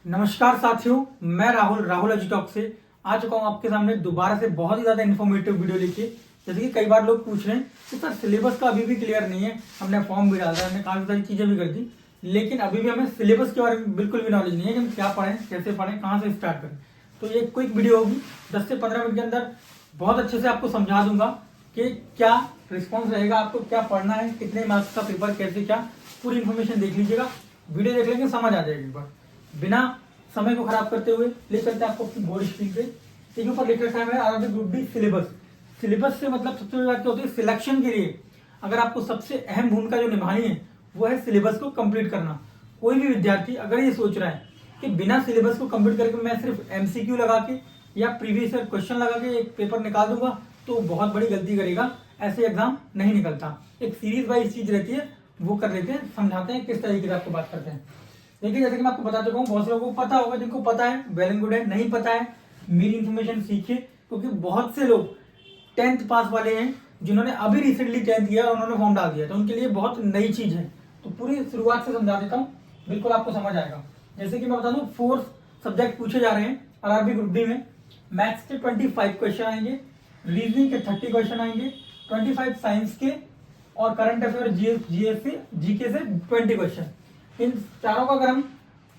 नमस्कार साथियों, मैं राहुल एजुटॉक से आ चुका हूं आपके सामने दोबारा से बहुत ही ज्यादा इन्फॉर्मेटिव वीडियो लेके। जैसे कि कई बार लोग पूछ रहे हैं कि सर सिलेबस का अभी भी क्लियर नहीं है, हमने फॉर्म भी डाला, हमने काफी सारी चीजें भी कर दी, लेकिन अभी भी हमें सिलेबस के बारे में बिल्कुल भी नॉलेज नहीं है कि हम क्या पढ़ें, कैसे पढ़ें, कहाँ से स्टार्ट करें। तो ये क्विक वीडियो होगी, 10 से 15 मिनट के अंदर बहुत अच्छे से आपको समझा दूंगा कि क्या रिस्पॉन्स रहेगा, आपको क्या पढ़ना है, कितने मार्क्स का पेपर, कैसे क्या, पूरी इन्फॉर्मेशन देख लीजिएगा। वीडियो देख लेंगे समझ आ जाएगी। एक बार बिना समय को खराब करते हुए ले चलते हैं आपको अपनी बोर्ड स्क्रीन पे। इसके ऊपर लिख रखा है RRB group D syllabus. Syllabus से मतलब सबसे बड़ी बात क्या होती है, सिलेक्शन के लिए अगर आपको सबसे अहम भूमिका जो निभानी है वो है सिलेबस को कंप्लीट करना। कोई भी विद्यार्थी अगर ये सोच रहा है कि बिना सिलेबस को कंप्लीट करके मैं सिर्फ एमसीक्यू लगा के या प्रीवियस ईयर क्वेश्चन लगा के एक पेपर निकाल दूंगा, तो बहुत बड़ी गलती करेगा। ऐसे एग्जाम नहीं निकलता। एक सीरीज वाइज चीज रहती है, वो कर लेते हैं, समझाते हैं किस तरीके से आपको बात करते हैं। देखिए, जैसे कि मैं आपको बता चुका हूँ, बहुत से लोगों को पता होगा, जिनको पता है वेल एंड गुड है, नहीं पता है मेरी इन्फॉर्मेशन सीखिए, क्योंकि बहुत से लोग 10th पास वाले हैं जिन्होंने अभी रिसेंटली 10th किया और उन्होंने फॉर्म डाल दिया, तो उनके लिए बहुत नई चीज है। तो पूरी शुरुआत से समझा देता हूँ, बिल्कुल आपको समझ आएगा। जैसे कि मैं बता दूं, 4 सब्जेक्ट पूछे जा रहे हैं आरआरबी ग्रुप डी में। मैथ्स के 25 क्वेश्चन आएंगे, रीजनिंग के 30 क्वेश्चन आएंगे, 25 साइंस के, और करंट अफेयर जीएस से जीके से 20 क्वेश्चन। इन चारों का अगर हम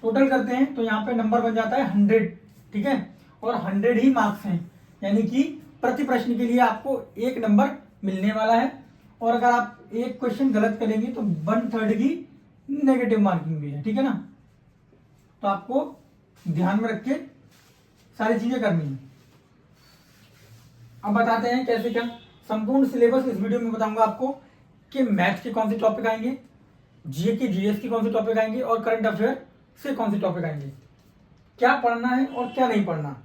टोटल करते हैं तो यहाँ पे नंबर बन जाता है 100, ठीक है। और 100 ही मार्क्स हैं, यानी कि प्रति प्रश्न के लिए आपको 1 नंबर मिलने वाला है। और अगर आप एक क्वेश्चन गलत करेंगे तो 1/3 की नेगेटिव मार्किंग भी है, ठीक है ना। तो आपको ध्यान में रख के सारी चीजें करनी है। अब बताते हैं कैसे क्या संपूर्ण सिलेबस इस वीडियो में बताऊंगा आपको कि मैथ्स के कौन से टॉपिक आएंगे, जीए के जीएस के कौन से टॉपिक आएंगे, और करंट अफेयर से कौन से टॉपिक आएंगे, क्या पढ़ना है और क्या नहीं पढ़ना।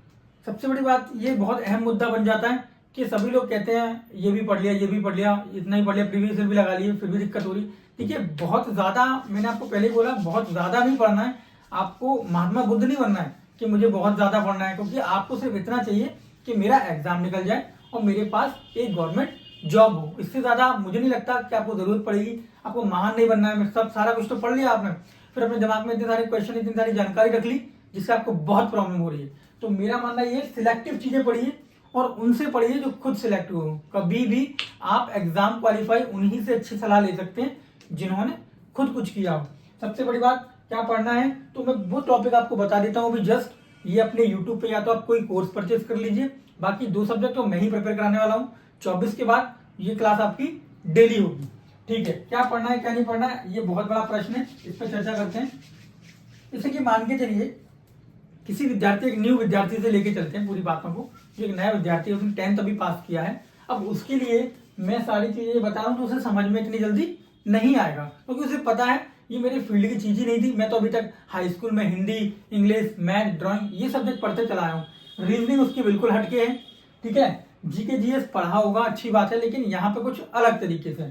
सबसे बड़ी बात, ये बहुत अहम मुद्दा बन जाता है कि सभी लोग कहते हैं ये भी पढ़ लिया, ये भी पढ़ लिया, इतना ही पढ़ लिया, प्रीवियस ईयर भी लगा लिए, फिर भी दिक्कत हो रही। देखिए, बहुत ज्यादा, मैंने आपको पहले ही बोला, बहुत ज्यादा नहीं पढ़ना है। आपको महात्मा बुद्ध नहीं बनना है कि मुझे बहुत ज्यादा पढ़ना है, क्योंकि आपको सिर्फ इतना चाहिए कि मेरा एग्जाम निकल जाए और मेरे पास एक गवर्नमेंट जॉब हो। इससे ज्यादा मुझे नहीं लगता कि आपको जरूरत पड़ेगी। आपको महान नहीं बनना है, सब सारा कुछ तो पढ़ लिया आपने, फिर अपने दिमाग में इतने सारे क्वेश्चन, इतनी सारी जानकारी रख ली जिससे आपको बहुत प्रॉब्लम हो रही है। तो मेरा मानना ये, सिलेक्टिव चीजें पढ़िए और उनसे पढ़िए जो खुद सिलेक्टिव हो। कभी भी आप एग्जाम क्वालिफाई उन्हीं से अच्छी सलाह ले सकते हैं जिन्होंने खुद कुछ किया हो। सबसे बड़ी बात, क्या पढ़ना है, तो मैं वो टॉपिक आपको बता देता हूँ अभी जस्ट। ये अपने यूट्यूब पे या तो आप कोई कोर्स परचेज कर लीजिए। बाकी 2 सब्जेक्ट तो मैं ही प्रिपेयर कराने वाला हूँ। 24 के बाद ये क्लास आपकी डेली होगी, ठीक है। क्या पढ़ना है क्या नहीं पढ़ना है, ये बहुत बड़ा प्रश्न है, इस पर चर्चा करते हैं। जैसे कि मान के चलिए, किसी विद्यार्थी, एक न्यू विद्यार्थी से लेके चलते हैं पूरी बातों को। जो एक नया विद्यार्थी है, उसने 10th अभी पास किया है। अब उसके लिए मैं सारी चीजें बता रहा हूँ तो उसे समझ में इतनी जल्दी नहीं आएगा, क्योंकि उसे पता है ये मेरे फील्ड की चीज ही नहीं थी। मैं तो अभी तक हाई स्कूल में हिंदी, इंग्लिश, मैथ, ड्राइंग ये सब्जेक्ट पढ़ते चला आया हूँ। रीजनिंग उसकी बिल्कुल हटके है, ठीक है। जीके जीएस पढ़ा होगा, अच्छी बात है, लेकिन यहाँ पे कुछ अलग तरीके से।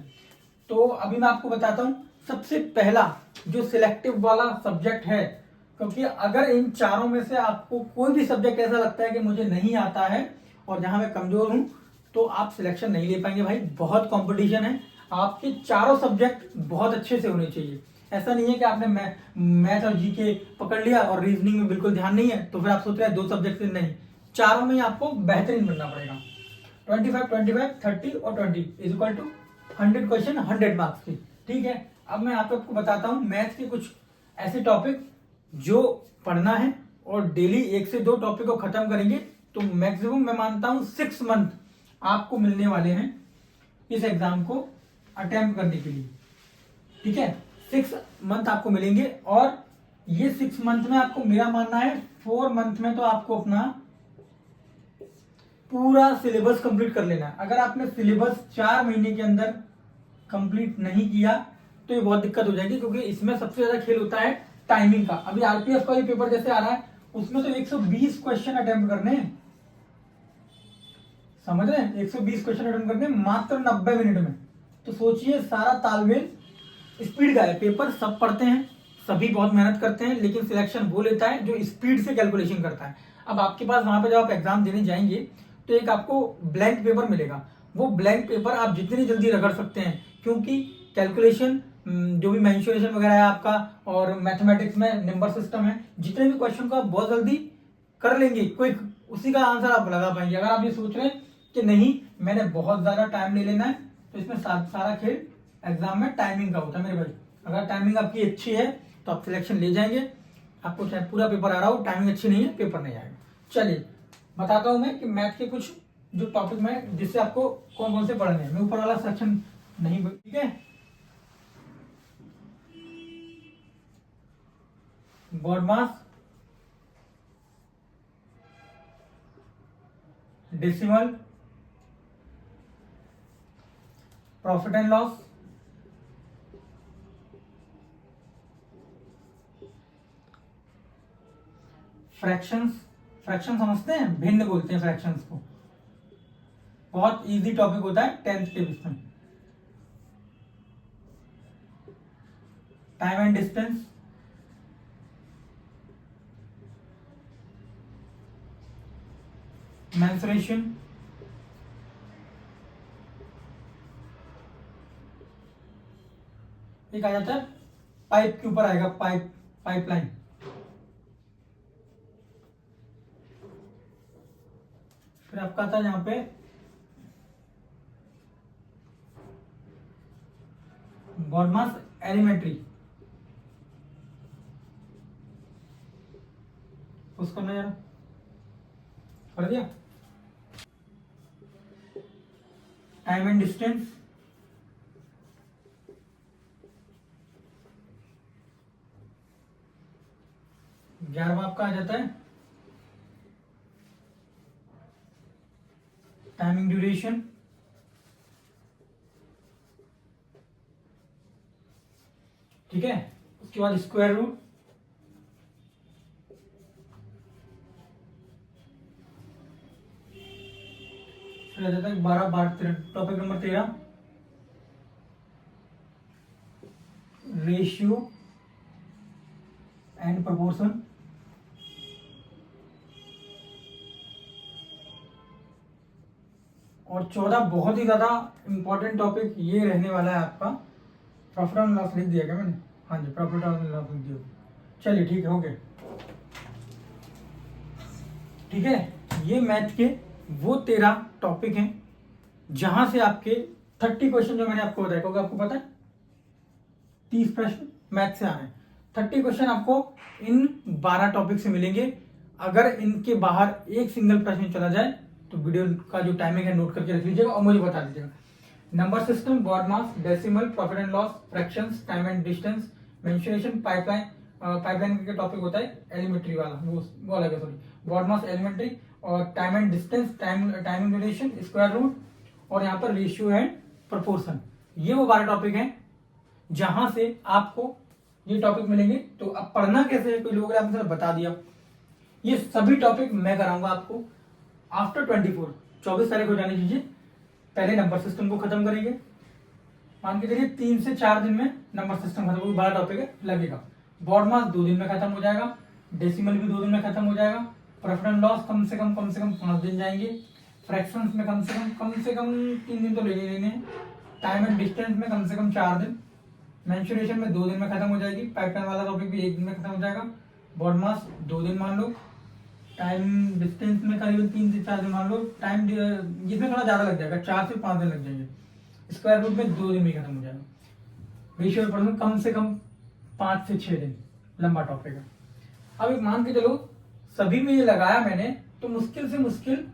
तो अभी मैं आपको बताता हूँ सबसे पहला जो सिलेक्टिव वाला सब्जेक्ट है, क्योंकि अगर इन चारों में से आपको कोई भी सब्जेक्ट ऐसा लगता है कि मुझे नहीं आता है और जहां मैं कमजोर हूं, तो आप सिलेक्शन नहीं ले पाएंगे भाई। बहुत कंपटीशन है, आपके चारों सब्जेक्ट बहुत अच्छे से होने चाहिए। ऐसा नहीं है कि आपने मैथ और जीके पकड़ लिया और रीजनिंग में बिल्कुल ध्यान नहीं है, तो फिर आप सोच रहे हैं 2 सब्जेक्ट से नहीं, चारों में आपको बेहतरीन बनना पड़ेगा। 25, 25, 30 और 20 is equal to 100 question, 100 marks की, ठीक है। अब मैं आपको बताता हूँ मैथ्स के कुछ ऐसे टॉपिक जो पढ़ना है, और डेली 1 से 2 टॉपिक को खत्म करेंगे तो मैक्सिमम मैं मानता हूँ 6 मंथ आपको मिलने वाले हैं इस एग्जाम को अटेम्प्ट करने के लिए, ठीक है। 6 मंथ आपको मिलेंगे, और ये 6 मंथ में आपको, मेरा मानना है 4 मंथ में तो आपको अपना पूरा सिलेबस कंप्लीट कर लेना है। अगर आपने सिलेबस 4 महीने के अंदर कंप्लीट नहीं किया तो ये बहुत दिक्कत हो जाएगी, क्योंकि इसमें सबसे ज्यादा खेल होता है टाइमिंग का। अभी आरपीएफ का ये पेपर जैसे आ रहा है, उसमें तो 120 क्वेश्चन अटेम्प्ट करने हैं, समझ रहे हैं। 120 क्वेश्चन अटेम्प्ट करने मात्र 90 मिनट में। तो सोचिए, सारा तालमेल स्पीड का है। पेपर सब पढ़ते हैं, सभी बहुत मेहनत करते हैं, लेकिन सिलेक्शन वो लेता है जो स्पीड से कैलकुलेशन करता है। अब आपके पास वहां पे जब आप एग्जाम देने जाएंगे तो एक आपको ब्लैंक पेपर मिलेगा। वो ब्लैंक पेपर आप जितनी जल्दी रगड़ सकते हैं, क्योंकि कैलकुलेशन जो भी मेंसुरेशन वगैरह है आपका, और मैथमेटिक्स में नंबर सिस्टम है, जितने भी क्वेश्चन को आप बहुत जल्दी कर लेंगे, क्विक, उसी का आंसर आप लगा पाएंगे। अगर आप ये सोच रहे हैं कि नहीं मैंने बहुत ज्यादा टाइम ले लेना है, तो इसमें सारा खेल एग्जाम में टाइमिंग का होता है मेरे भाई। अगर टाइमिंग आपकी अच्छी है तो आप सिलेक्शन ले जाएंगे, आपको चाहे पूरा पेपर आ रहा हो, टाइमिंग अच्छी नहीं है पेपर नहीं आएगा। चलिए बताता हूं मैं कि मैथ के कुछ जो टॉपिक में जिससे आपको कौन कौन से पढ़ने हैं। मैं ऊपर वाला सेक्शन नहीं, ठीक है। BODMAS, decimal, profit and loss, fractions, fraction समझते हैं, भिन्न बोलते हैं फ्रैक्शंस को, बहुत इजी टॉपिक होता है 10th के बीच में। टाइम एंड डिस्टेंस, मेंसुरेशन, एक आ जाता है पाइप के ऊपर आएगा, पाइपलाइन, फिर आपका आता है यहाँ पे BODMAS एलिमेंट्री, उसको ना यार कर दिया। टाइम एंड डिस्टेंस, ग्यारहवा आपका आ जाता है टाइमिंग ड्यूरेशन, ठीक है। उसके बाद स्क्वायर रूट, फिर आ जाता है 12 topic number 13 ratio and proportion, और 14 बहुत ही ज्यादा इंपॉर्टेंट टॉपिक ये रहने वाला है आपका प्रॉफिट एंड लॉस। लिख दिया क्या मैंने? हाँ जी, प्रॉफिट एंड लॉस लिख दिया। चलिए ठीक है, हो गया। ठीक है, ये मैथ के वो 13 टॉपिक हैं जहां से आपके 30 क्वेश्चन जो मैंने आपको बताया, क्योंकि आपको पता है 30 प्रश्न मैथ से आ रहे हैं। 30 क्वेश्चन आपको इन 12 टॉपिक से मिलेंगे। अगर इनके बाहर एक सिंगल प्रश्न चला जाए तो वीडियो का जो टाइमिंग है नोट करके रख लीजिएगा और मुझे बता दीजिएगा। Number system, BODMAS, decimal, profit and loss, fractions, time and distance, mensuration, pipeline के टॉपिक होता है एलिमेंट्री वाला, वो अलग है, सॉरी। BODMAS एलिमेंट्री, और time and distance, timing duration, square root, और यहाँ पर रेशियो एंड प्रोपोर्शन। ये वो 12 टॉपिक हैं जहां से आपको ये टॉपिक मिलेंगे। तो अब पढ़ना कैसे है, कोई लोगों ने आपने बता दिया। ये सभी टॉपिक मैं कराऊंगा आपको आफ्टर 24 तारीख को जाने दीजिए। पहले नंबर सिस्टम को खत्म करेंगे, मान के चलिए 3 से 4 दिन में नंबर सिस्टम खत्म होगा, 12 टॉपिक लगेगा। BODMAS 2 दिन में खत्म हो जाएगा, डेसिमल भी 2 दिन में खत्म हो जाएगा, प्रॉफिट एंड लॉस कम से कम 5 दिन जाएंगे, फ्रैक्शंस में कम से कम 3 दिन तो लेने हैं, टाइम एंड डिस्टेंस में कम से कम 4 दिन, मेंसुरेशन में 2 दिन में खत्म हो जाएगी, पाइपलाइन वाला टॉपिक भी 1 दिन में खत्म हो जाएगा, BODMAS 2 दिन मान लो, टाइम डिस्टेंस में करीबन 3 से 4 दिन मान लो, टाइम जिसमें थोड़ा ज्यादा लग जाएगा, 4 से 5 दिन लग जाएंगे, स्क्वायर रूट में 2 दिन में खत्म हो जाएगा, रेशियो परसेंट कम से कम 5 से 6 दिन, लंबा टॉपिक है। अब एक मान के चलो सभी में ये लगाया मैंने, तो मुश्किल से मुश्किल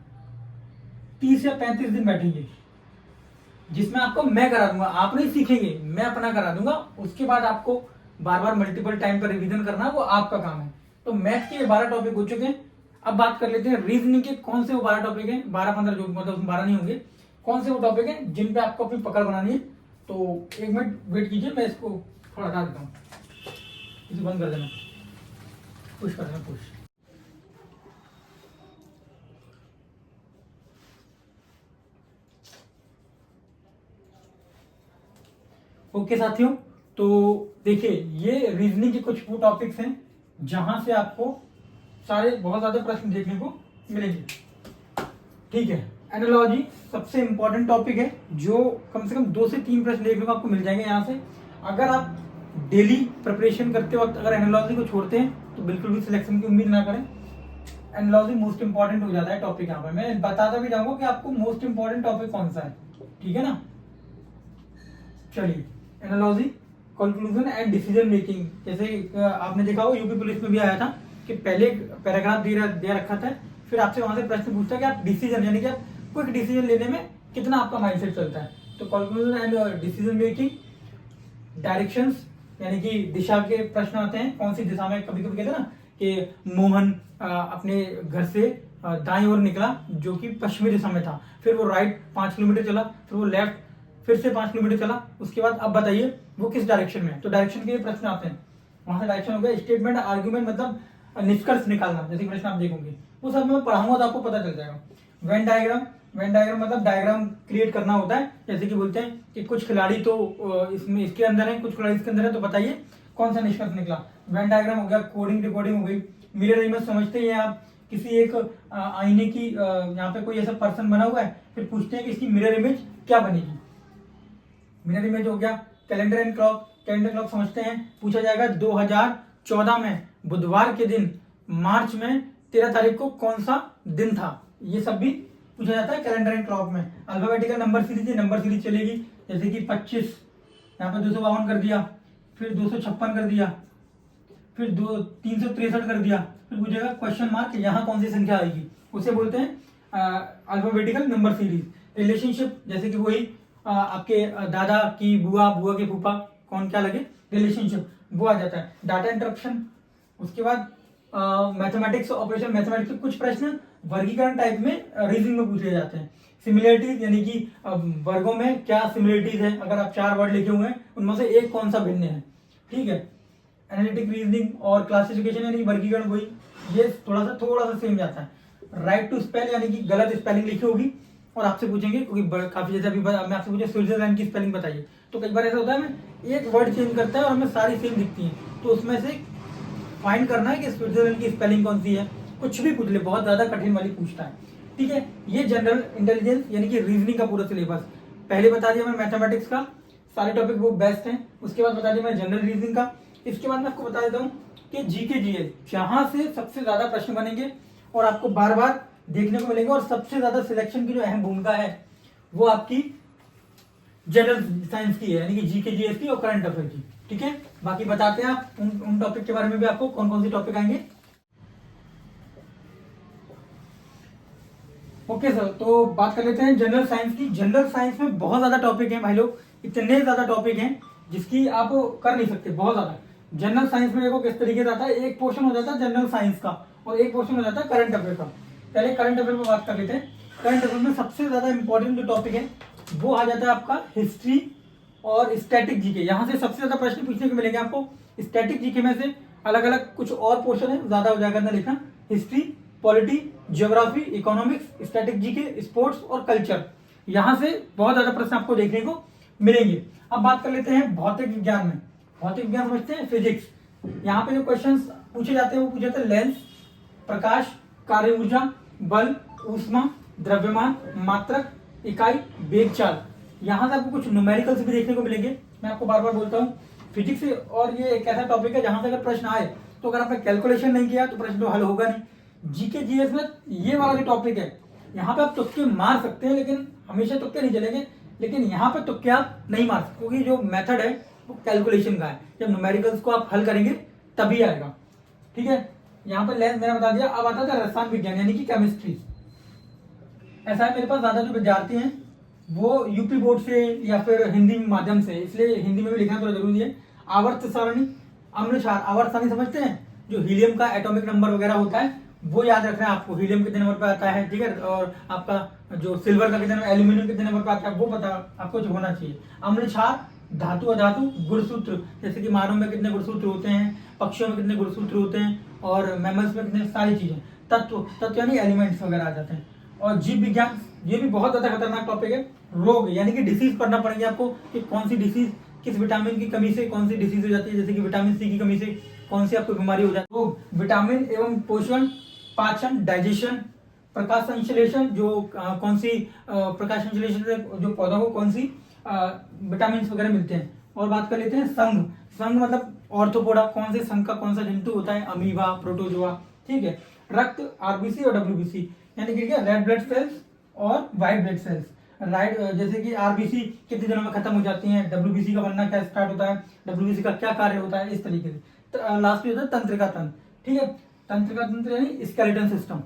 30 या 35 दिन बैठेंगे, जिसमें आपको मैं करा दूंगा, आप नहीं सीखेंगे, मैं अपना करा दूंगा। उसके बाद आपको बार बार मल्टीपल टाइम पर रिवीजन करना, वो आपका काम है। तो मैथ के 12 टॉपिक हो चुके हैं। अब बात कर लेते हैं रीजनिंग के, कौन से वो 12 टॉपिक हैं, 12-15 जो मतलब 12 नहीं होंगे, कौन से वो टॉपिक हैं जिन पे आपको अपनी पकड़ बनानी है। तो 1 मिनट वेट कीजिए, मैं इसको थोड़ा हटा देता हूँ, इसे बंद कर देना, पुश कर देना, पुश। ओके साथियों, तो देखिए ये रीजनिंग के कुछ वो टॉपिक्स हैं जहां से आपको सारे बहुत ज्यादा प्रश्न देखने को मिलेंगे। ठीक है, एनालॉजी सबसे इंपॉर्टेंट टॉपिक है, जो कम से कम 2 से 3 प्रश्न देखने को आपको मिल जाएंगे यहाँ से। अगर आप डेली प्रिपरेशन करते वक्त अगर एनालॉजी को छोड़ते हैं तो बिल्कुल भी सिलेक्शन की उम्मीद ना करें। एनालॉजी मोस्ट इंपॉर्टेंट हो जाता है टॉपिक। यहाँ पे मैं बताता भी जाऊंगा कि आपको मोस्ट इंपॉर्टेंट टॉपिक कौन सा है, ठीक है ना। चलिए, analogy, conclusion and decision making. जैसे आपने देखा हो यूपी पुलिस में भी आया था कि पहले पैराग्राफ दे रखा था, फिर आपसे वहां से प्रश्न पूछता है कि आप डिसीजन यानी कि आप क्विक डिसीजन लेने में कितना आपका माइंडसेट चलता है। तो conclusion and decision making, directions यानी कि दिशा के प्रश्न आते हैं, कौन सी दिशा में। कभी कभी कहते हैं ना कि मोहन अपने घर से दाईं ओर निकला जो कि पश्चिमी दिशा में था, फिर वो राइट 5 किलोमीटर चला, फिर वो लेफ्ट फिर से 5 किलोमीटर चला, उसके बाद अब बताइए वो किस डायरेक्शन में है। तो डायरेक्शन के प्रश्न आते हैं, वहां से डायरेक्शन हो गया। स्टेटमेंट, आर्ग्यूमेंट मतलब निष्कर्ष निकालना, जैसे प्रश्न आप देखोगे वो सब मैं पढ़ाऊंगा तो आपको पता चल जाएगा। वेन डायग्राम, वेन डायग्राम मतलब डायग्राम क्रिएट करना होता है। जैसे कि बोलते हैं कि कुछ खिलाड़ी तो इसमें इसके अंदर है, कुछ खिलाड़ी इसके अंदर है, तो बताइए कौन सा निष्कर्ष निकला। वेन डायग्राम हो गया। कोडिंग रिकॉर्डिंग हो गई। मिरर इमेज समझते हैं आप, किसी एक आईने की यहाँ पे कोई ऐसा पर्सन बना हुआ है, फिर पूछते हैं कि इसकी मिरर इमेज क्या बनेगी। मिरर इमेज हो गया। Calendar and clock, calendar clock समझते हैं, पूछा जाएगा 2014 में बुधवार के दिन मार्च में 13 तारीख को कौन सा दिन था, ये सब भी पूछा जाता है कैलेंडर एंड क्लॉक में। Alphabetical number series, number series चलेगी, जैसे कि 25 यहाँ पे 252 कर दिया, फिर 256 कर दिया, फिर 363 कर दिया, फिर पूछेगा क्वेश्चन मार्क यहाँ कौन सी संख्या आएगी, उसे बोलते हैं अल्फाबेटिकल नंबर सीरीज। रिलेशनशिप जैसे कि वही आपके दादा की बुआ, बुआ के फूफा, कौन क्या लगे, रिलेशनशिप वो आ जाता है। डाटा इंटरप्शन, उसके बाद मैथमेटिक्स ऑपरेशन, मैथमेटिक्स के कुछ प्रश्न वर्गीकरण टाइप में रीजनिंग में पूछे जाते हैं। सिमिलरिटीज यानी कि वर्गों में क्या सिमिलरिटीज है, अगर आप 4 वर्ड लिखे हुए हैं उनमें से एक कौन सा भिन्न है, ठीक है। एनालिटिक रीजनिंग और क्लासिफिकेशन यानी वर्गीकरण, वही ये थोड़ा सा सेम जाता है। राइट टू स्पेल यानी कि गलत स्पेलिंग लिखी होगी और आपसे पूछेंगे, क्योंकि काफी जैसे अभी मैं आपसे पूछे स्विट्जरलैंड की स्पेलिंग बताइए, तो कई बार ऐसा होता है हमें एक वर्ड चेंज करता है और हमें सारी सेम दिखती हैं, तो उसमें से फाइंड करना है कि स्विट्जरलैंड की स्पेलिंग कौन सी है। कुछ भी पूछ ले, बहुत ज्यादा कठिन वाली पूछता है, ठीक है। ये जनरल इंटेलिजेंस यानी कि रीजनिंग का पूरा सिलेबस। पहले बता दिया मैं मैथमेटिक्स का सारे टॉपिक वो बेस्ट हैं, उसके बाद बता दिया मैं जनरल रीजनिंग का। इसके बाद मैं आपको बता देता हूँ कि जीके जीएस जहां से सबसे ज्यादा प्रश्न बनेंगे और आपको बार बार देखने को मिलेंगे, और सबसे ज्यादा सिलेक्शन की जो अहम भूमिका है वो आपकी जनरल साइंस की है, यानी कि जीके जीएस की और करंट अफेयर की, ठीक है। बाकी बताते हैं आप उन टॉपिक के बारे में भी, आपको कौन कौन से टॉपिक आएंगे। ओके सर, तो बात कर लेते हैं जनरल साइंस की। जनरल साइंस में बहुत ज्यादा टॉपिक हैं भाई लोग, इतने ज्यादा टॉपिक हैं जिसकी आप कर नहीं सकते, बहुत ज्यादा। जनरल साइंस में देखो किस तरीके से आता है, एक पोर्शन हो जाता है जनरल साइंस का और एक पोर्शन हो जाता है करंट अफेयर का। पहले करंट अफेयर में बात कर लेते हैं। करंट अफेयर में सबसे ज्यादा इंपॉर्टेंट जो टॉपिक है वो आ जाता है आपका हिस्ट्री और स्टैटिक जीके। यहाँ से सबसे ज्यादा प्रश्न पूछने को मिलेंगे आपको। स्टैटिक जीके में से अलग अलग कुछ और पोर्शन है, ज्यादा हो जाएगा ना लिखना। History, polity, geography, economics, static GK, sports और कल्चर, यहाँ से बहुत ज्यादा प्रश्न आपको देखने को मिलेंगे। अब बात कर लेते हैं भौतिक विज्ञान में। भौतिक विज्ञान समझते हैं, फिजिक्स। यहाँ पे जो क्वेश्चंस पूछे जाते हैं वो पूछे जाते हैं लेंस, प्रकाश, कार्य ऊर्जा, बल, ऊष्मा, द्रव्यमान, मात्रक, इकाई, वेग चाल। यहाँ से आपको कुछ न्यूमेरिकल्स भी देखने को मिलेंगे। मैं आपको बार बार बोलता हूँ फिजिक्स, और ये एक ऐसा टॉपिक है जहां से अगर प्रश्न आए तो अगर आपने कैलकुलेशन नहीं किया तो प्रश्न तो हल होगा नहीं। जीके जीएस में ये वाला जो टॉपिक है यहाँ पे आप तुक्के मार सकते हैं, लेकिन हमेशा तुक्के नहीं चलेंगे, लेकिन यहाँ पे तुक्के आप नहीं मार सकते क्योंकि जो मेथड है वो कैलकुलेशन का है। जब न्यूमेरिकल्स को आप हल करेंगे तभी आएगा, ठीक है। यहाँ पे लेंस मैंने बता दिया। अब आता था रसायन विज्ञान यानी कि केमिस्ट्री। ऐसा है मेरे पास ज्यादा जो विद्यार्थी हैं वो यूपी बोर्ड से या फिर हिंदी माध्यम से, इसलिए हिंदी में भी लिखना थोड़ा जरूरी है। आवर्त सारणी, अम्ल क्षार। आवर्त सारणी समझते हैं, जो हीलियम का एटॉमिक नंबर वगैरह होता है वो याद रखना है आपको। हीलियम कितने नंबर पे आता है, ठीक है, और आपका जो सिल्वर का कितने नंबर, एल्यूमिनियम कितने नंबर पे आता है वो पता आपको होना चाहिए। अम्ल क्षार, धातु अधातु, गुणसूत्र, जैसे कि मानव में कितने गुणसूत्र होते हैं, पक्षियों में कितने गुणसूत्र होते हैं, और मैमल्स में कितने, सारी चीजें। तत्व यानी एलिमेंट्स वगैरह आ जाते हैं। और जीव विज्ञान, ये भी बहुत ज्यादा खतरनाक टॉपिक है। रोग यानी कि डिसीज पढ़ना पड़ेंगे आपको कि कौन सी डिसीज किस विटामिन की कमी से कौन सी डिसीज हो जाती है, जैसे कि विटामिन सी की कमी से कौन सी आपको बीमारी हो जाती है। रोग, विटामिन एवं पोषण, पाचन, डाइजेशन, प्रकाश संश्लेषण, जो कौन सी प्रकाश संश्लेषण से जो पौधों को कौन सी विटामिन वगैरह मिलते हैं और बात कर लेते हैं संघ। संघ मतलब ऑर्थोपोडा, कौन से संघ का कौन सा जंतु होता है, अमीबा, प्रोटोजोआ, ठीक है। रक्त, आरबीसी और डब्ल्यूबीसी, यानी कि क्या, रेड ब्लड सेल्स और व्हाइट ब्लड सेल्स। राइट, जैसे कि आरबीसी कितने दिनों में खत्म हो जाती हैं, डब्ल्यूबीसी का बनना क्या स्टार्ट होता है, डब्ल्यूबीसी का क्या कार्य होता है, इस तरीके से। तो लास्ट में होता है तंत्रिका तंत्र, ठीक है। तंत्रिका तंत्र यानी स्केलेटन सिस्टम,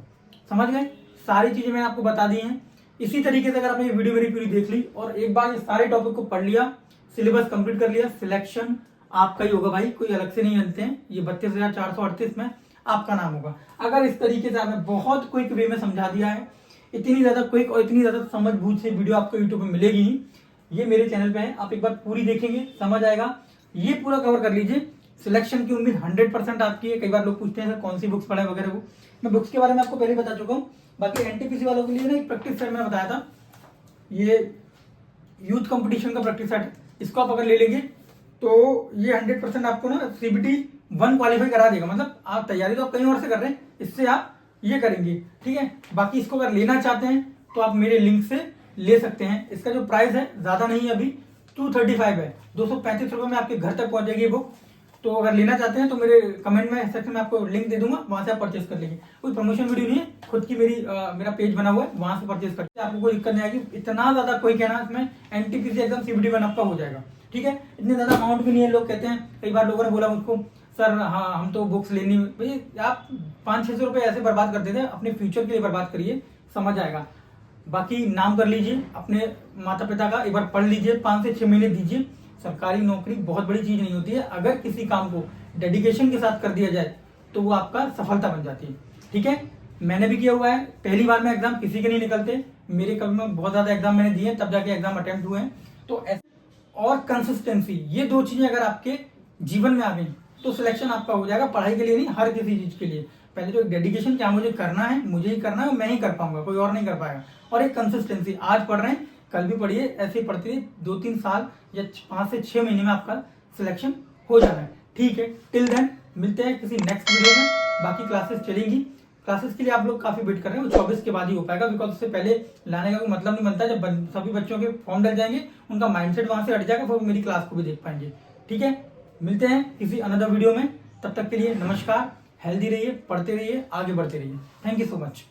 समझ गए। सारी चीजें मैंने आपको बता दी हैं। इसी तरीके से अगर आपने ये वीडियो मेरी पूरी देख ली और एक बार ये सारे टॉपिक को पढ़ लिया, सिलेबस कंप्लीट कर लिया, सिलेक्शन आपका ही होगा भाई, कोई अलग से नहीं बनते हैं। ये 32,438 में आपका नाम होगा। अगर इस तरीके से आपने बहुत क्विक वे में समझा दिया है, इतनी ज्यादा क्विक और इतनी ज्यादा समझ बूझ से वीडियो आपको यूट्यूब पे मिलेगी ही। ये मेरे चैनल पे है, आप एक बार पूरी देखेंगे समझ आएगा। ये पूरा कवर कर लीजिए। सिलेक्शन की उम्मीद 100% आपकी है। कई बार लोग पूछते हैं सर कौन सी बुक्स पढ़े वगैरह को, मैं बुक्स के बारे में आपको पहले बता चुका हूँ। बाकी एनटीपीसी वालों के लिए ना एक प्रैक्टिस सेट मैंने बताया था, ये यूथ कंपटीशन का प्रैक्टिस सेट, इसको आप अगर ले लेंगे तो ये 100% आपको ना सीबीटी 1 क्वालिफाई करा देगा। मतलब आप तैयारी तो आप कहीं और से कर रहे हैं, इससे आप ये करेंगे, ठीक है। बाकी इसको अगर लेना चाहते हैं तो आप मेरे लिंक से ले सकते हैं। इसका जो प्राइस है ज्यादा नहीं है, अभी 235 है, 235 रुपए में आपके घर तक पहुंच जाएगी बुक। तो अगर लेना चाहते हैं तो मेरे कमेंट में सेक्शन में आपको लिंक दे दूंगा, वहां से आप परचेस कर लेंगे। कोई प्रमोशन वीडियो नहीं है, खुद की मेरा पेज बना हुआ है, वहां से परचेस करते हैं, आपको कोई दिक्कत नहीं आएगी। इतना ज्यादा कोई कहना इसमें एनटीपीसी एकदम सीबीटी 1 आपका हो जाएगा, ठीक है। इतने ज्यादा अमाउंट भी नहीं है। लोग कहते हैं, कई बार लोगों ने बोला मुझको सर हाँ हम तो बुक्स लेनी, भाई आप 500-600 रुपए ऐसे बर्बाद कर देते हैं, अपने फ्यूचर के लिए बर्बाद करिए, समझ आएगा। बाकी नाम कर लीजिए अपने माता पिता का, एक बार पढ़ लीजिए, 5 से 6 महीने दीजिए। सरकारी नौकरी बहुत बड़ी चीज नहीं होती है, अगर किसी काम को डेडिकेशन के साथ कर दिया जाए तो वो आपका सफलता बन जाती है, ठीक है। मैंने भी किया हुआ है, पहली बार में एग्जाम किसी के नहीं निकलते, मेरे कभी में बहुत ज्यादा एग्जाम मैंने दिए तब जाके एग्जाम अटेम्प्ट हुए हैं। तो और कंसिस्टेंसी, ये 2 चीजें अगर आपके जीवन में आ गई तो सिलेक्शन आपका हो जाएगा। पढ़ाई के लिए नहीं, हर किसी चीज के लिए। पहले तो डेडिकेशन, क्या मुझे करना है, मुझे ही करना है, मैं ही कर पाऊंगा, कोई और नहीं कर पाएगा। और एक कंसिस्टेंसी, आज पढ़ रहे हैं कल भी पढ़िए, ऐसे ही पढ़ते रहिए, 2-3 साल या 5 से 6 महीने में आपका सिलेक्शन हो जाना है, ठीक है। टिल देन मिलते हैं किसी नेक्स्ट वीडियो में। बाकी क्लासेस चलेंगी, क्लासेस के लिए आप लोग काफी वेट कर रहे हैं, वो 24 के बाद ही हो पाएगा, बिकॉज उससे पहले लाने का कोई मतलब नहीं बनता। जब सभी बच्चों के फॉर्म डल जाएंगे, उनका माइंडसेट वहां से हट जाएगा, फिर मेरी क्लास को भी देख पाएंगे, ठीक है। मिलते हैं किसी अनदर वीडियो में, तब तक के लिए नमस्कार। हेल्दी रहिए, पढ़ते रहिए, आगे बढ़ते रहिए। Thank you so much.